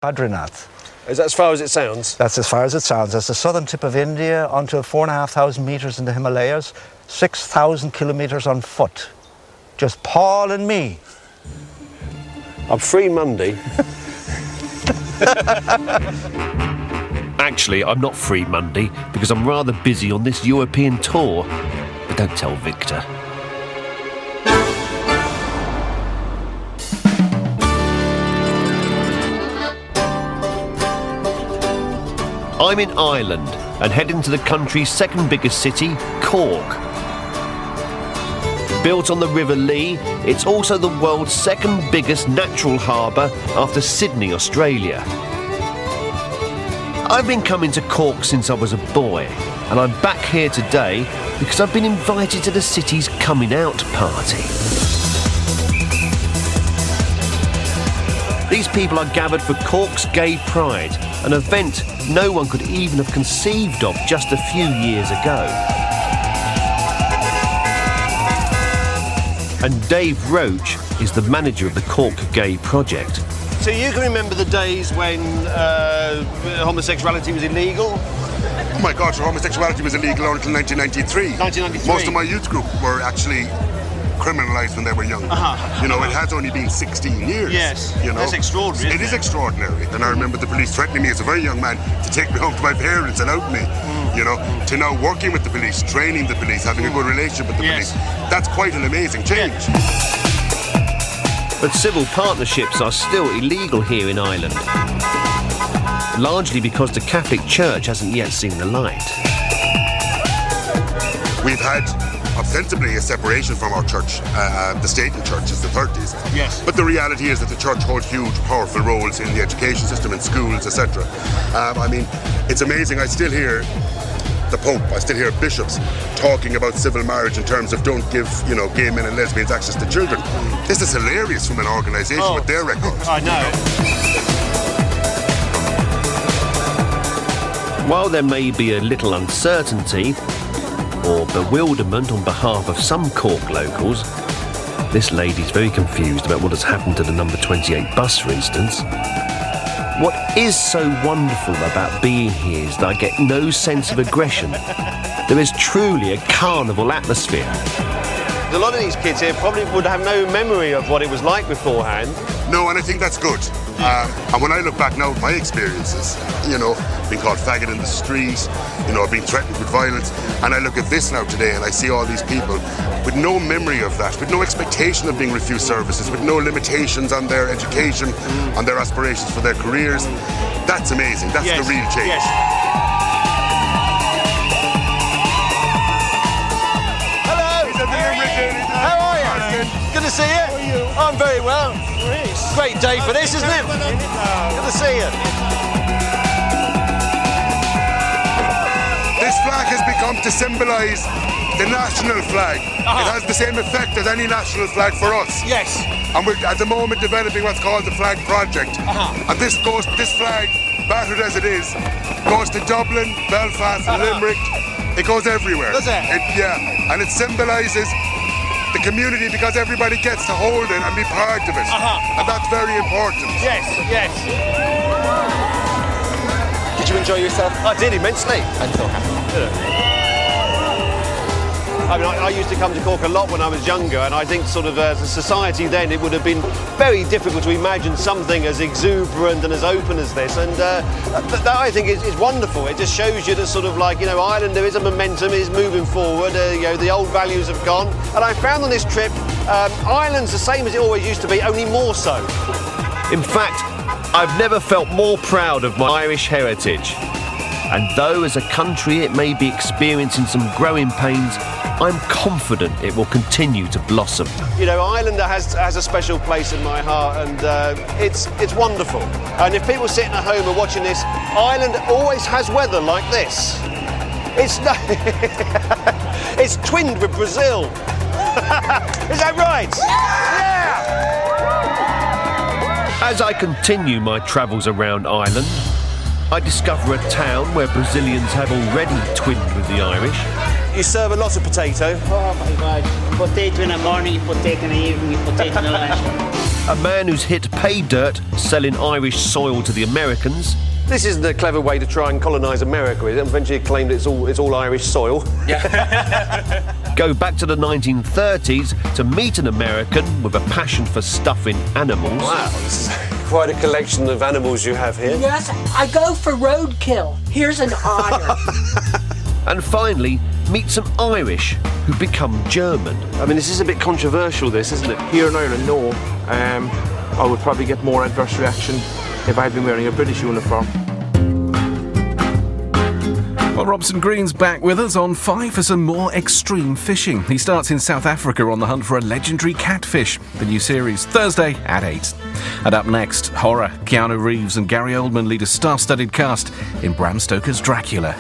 Badrinath. Is that as far as it sounds? That's as far as it sounds. That's the southern tip of India, onto 4,500 metres in the Himalayas, 6,000 kilometres on foot. Just Paul and me. I'm free Monday. Actually, I'm not free Monday because I'm rather busy on this European tour. But don't tell Victor. I'm in Ireland and heading to the country's second biggest city, Cork. Built on the River Lee, it's also the world's second biggest natural harbour after Sydney, Australia. I've been coming to Cork since I was a boy, and I'm back here today because I've been invited to the city's coming out party. These people are gathered for Cork's Gay Pride, an event no one could even have conceived of just a few years ago. And Dave Roche is the manager of the Cork Gay Project. So you can remember the days when homosexuality was illegal? Oh my God, so homosexuality was illegal until 1993. 1993? Most of my youth group were actually criminalised when they were young. You know, it has only been 16 years. Yes, you know? that's extraordinary. It is extraordinary. And I remember the police threatening me as a very young man to take me home to my parents and out me. You know, to now working with the police, training the police, having a good relationship with the police. That's quite an amazing change. But civil partnerships are still illegal here in Ireland, largely because the Catholic Church hasn't yet seen the light. We've had ostensibly a separation from our church, the state and church, is the 30s. Yes. But the reality is that the church holds huge, powerful roles in the education system, in schools, etc. I mean, it's amazing. I still hear the Pope, I still hear bishops talking about civil marriage in terms of don't give, you know, gay men and lesbians access to children. This is hilarious from an organisation with their records. I know. While there may be a little uncertainty or bewilderment on behalf of some Cork locals, this lady's very confused about what has happened to the number 28 bus, for instance. What is so wonderful about being here is that I get no sense of aggression. There is truly a carnival atmosphere. A lot of these kids here probably would have no memory of what it was like beforehand. No, and I think that's good. And when I look back now at my experiences, you know, being called faggot in the street, you know, being threatened with violence, and I look at this now today and I see all these people with no memory of that, with no expectation of being refused services, with no limitations on their education, on their aspirations for their careers. That's amazing. That's the real change. Yes. How are you? Good to see you. How are you? I'm very well. Great day for this, isn't it? Good to see you. This flag has become to symbolise the national flag. It has the same effect as any national flag for us. Yes. And we're at the moment developing what's called the Flag Project. And this flag, battered as it is, goes to Dublin, Belfast, and Limerick. It goes everywhere. Does it? Yeah, and it symbolises the community because everybody gets to hold it and be part of it. And that's very important. Yes, yes. Did you enjoy yourself? I did immensely. I'm so happy. I mean, I used to come to Cork a lot when I was younger, and I think sort of as a society then it would have been very difficult to imagine something as exuberant and as open as this, and that I think is wonderful. It just shows you that sort of like, you know, Ireland, there is a momentum, is moving forward, you know, the old values have gone, and I found on this trip, Ireland's the same as it always used to be, only more so. In fact, I've never felt more proud of my Irish heritage. And though as a country it may be experiencing some growing pains, I'm confident it will continue to blossom. You know, Ireland has a special place in my heart, and it's wonderful. And if people sitting at home are watching this, Ireland always has weather like this. It's twinned with Brazil. Is that right? Yeah! As I continue my travels around Ireland, I discover a town where Brazilians have already twinned with the Irish. You serve a lot of potato. Oh my God. Potato in the morning, potato in the evening, potato in the lunch. A man who's hit pay dirt selling Irish soil to the Americans. This isn't a clever way to try and colonise America, is it? Eventually claimed it's all Irish soil. Go back to the 1930s to meet an American with a passion for stuffing animals. Wow, this is quite a collection of animals you have here. Yes, I go for roadkill. Here's an otter. And finally, meet some Irish who become German. I mean, this is a bit controversial, this, isn't it? Here in Ireland, no. I would probably get more adverse reaction if I'd been wearing a British uniform. Well, Robson Green's back with us on 5 for some more extreme fishing. He starts in South Africa on the hunt for a legendary catfish. The new series, Thursday at 8. And up next, horror. Keanu Reeves and Gary Oldman lead a star-studded cast in Bram Stoker's Dracula.